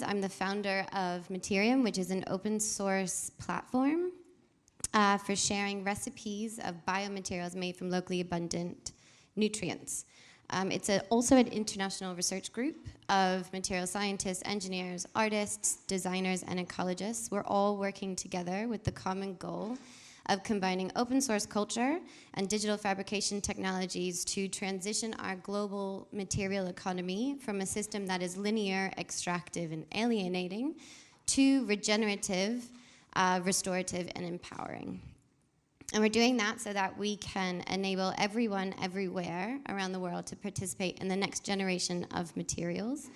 I'm the founder of Materium, which is an open source platform for sharing recipes of biomaterials made from locally abundant nutrients. It's also an international research group of material scientists, engineers, artists, designers, and ecologists. We're all working together with the common goal of combining open source culture and digital fabrication technologies to transition our global material economy from a system that is linear, extractive, and alienating to regenerative, restorative, and empowering. And we're doing that so that we can enable everyone everywhere around the world to participate in the next generation of materials,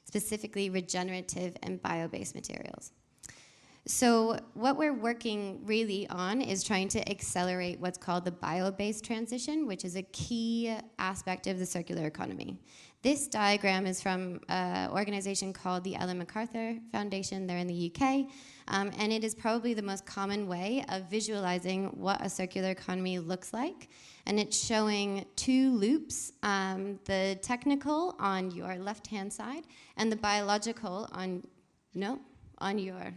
specifically regenerative and bio-based materials. So what we're working really on is trying to accelerate what's called the bio-based transition, which is a key aspect of the circular economy. This diagram is from an organization called the Ellen MacArthur Foundation. They're in the UK. And it is probably the most common way of visualizing what a circular economy looks like. And it's showing two loops, the technical on your left-hand side and the biological on your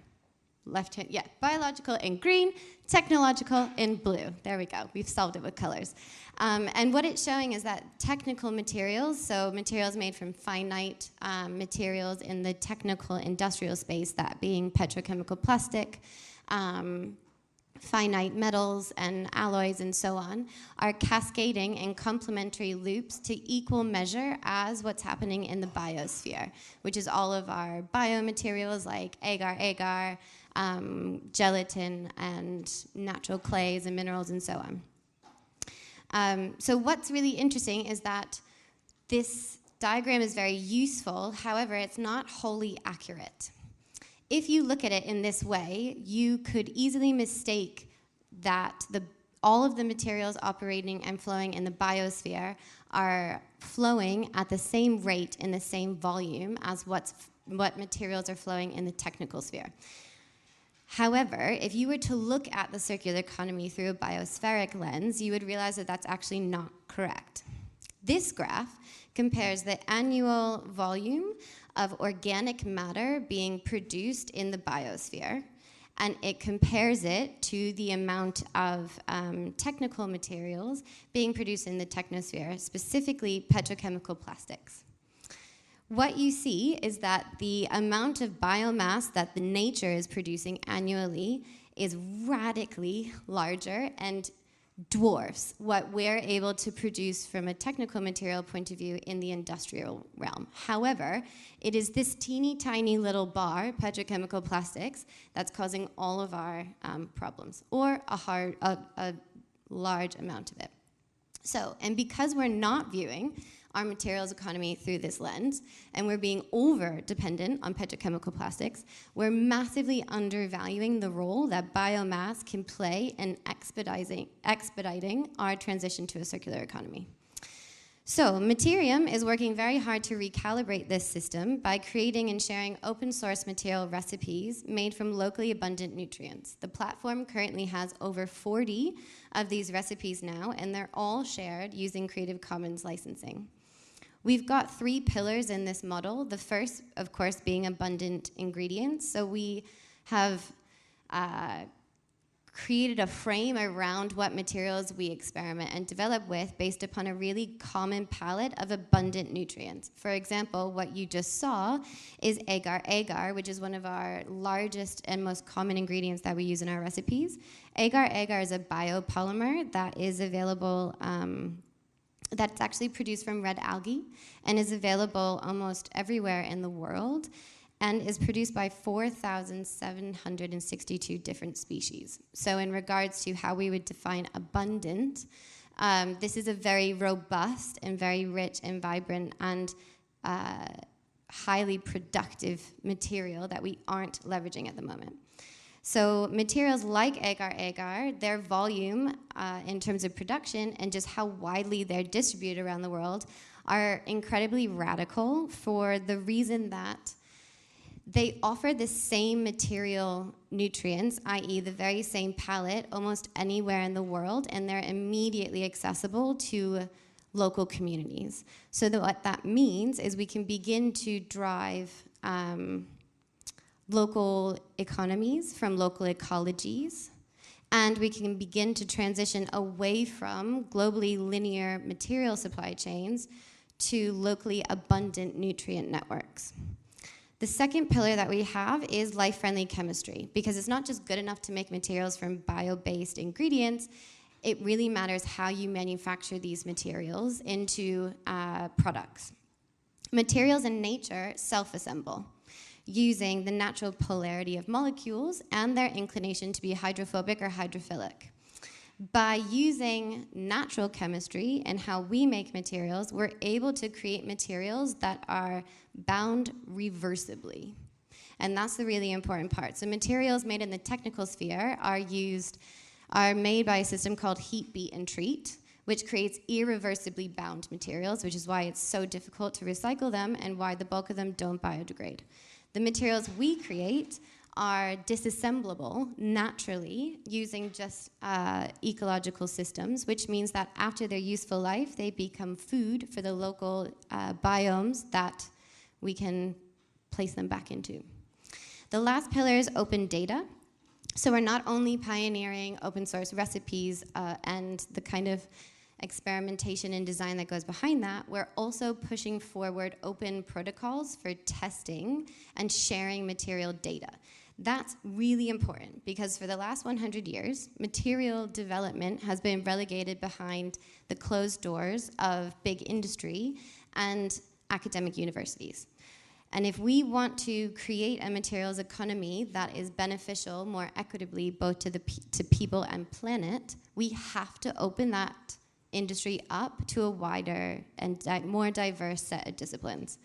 left hand, yeah, biological in green, technological in blue. There we go, we've solved it with colors. And what it's showing is that technical materials, so materials made from finite materials in the technical industrial space, that being petrochemical plastic, finite metals and alloys and so on, are cascading in complementary loops to equal measure as what's happening in the biosphere, which is all of our biomaterials like agar, gelatin and natural clays and minerals and so on. So what's really interesting is that this diagram is very useful, however, it's not wholly accurate. If you look at it in this way, you could easily mistake that all of the materials operating and flowing in the biosphere are flowing at the same rate in the same volume as what materials are flowing in the technical sphere. However, if you were to look at the circular economy through a biospheric lens, you would realize that that's actually not correct. This graph compares the annual volume of organic matter being produced in the biosphere, and it compares it to the amount of technical materials being produced in the technosphere, specifically petrochemical plastics. What you see is that the amount of biomass that the nature is producing annually is radically larger and dwarfs what we're able to produce from a technical material point of view in the industrial realm. However, it is this teeny tiny little bar, petrochemical plastics, that's causing all of our problems, or a large amount of it. So, and because we're not viewing our materials economy through this lens, and we're being over-dependent on petrochemical plastics, we're massively undervaluing the role that biomass can play in expediting our transition to a circular economy. So Materium is working very hard to recalibrate this system by creating and sharing open source material recipes made from locally abundant nutrients. The platform currently has over 40 of these recipes now, and they're all shared using Creative Commons licensing. We've got 3 pillars in this model. The first, of course, being abundant ingredients. So we have created a frame around what materials we experiment and develop with based upon a really common palette of abundant nutrients. For example, what you just saw is agar, which is one of our largest and most common ingredients that we use in our recipes. Agar is a biopolymer that is available, that's actually produced from red algae and is available almost everywhere in the world, and is produced by 4,762 different species. So in regards to how we would define abundant, this is a very robust and very rich and vibrant and highly productive material that we aren't leveraging at the moment. So materials like agar, their volume in terms of production and just how widely they're distributed around the world are incredibly radical for the reason that they offer the same material nutrients, i.e. the very same palette, almost anywhere in the world, and they're immediately accessible to local communities. So what that means is we can begin to drive local economies from local ecologies, and we can begin to transition away from globally linear material supply chains to locally abundant nutrient networks. The second pillar that we have is life-friendly chemistry, because it's not just good enough to make materials from bio-based ingredients, it really matters how you manufacture these materials into products. Materials in nature self-assemble using the natural polarity of molecules and their inclination to be hydrophobic or hydrophilic. By using natural chemistry and how we make materials, we're able to create materials that are bound reversibly. And that's the really important part. So materials made in the technical sphere are made by a system called heat, beat, and treat, which creates irreversibly bound materials, which is why it's so difficult to recycle them and why the bulk of them don't biodegrade. The materials we create are disassemblable naturally using just ecological systems, which means that after their useful life, they become food for the local biomes that we can place them back into. The last pillar is open data. So we're not only pioneering open source recipes and the kind of experimentation and design that goes behind that, we're also pushing forward open protocols for testing and sharing material data. That's really important because for the last 100 years, material development has been relegated behind the closed doors of big industry and academic universities. And if we want to create a materials economy that is beneficial more equitably both to people and planet, we have to open that industry up to a wider and more diverse set of disciplines.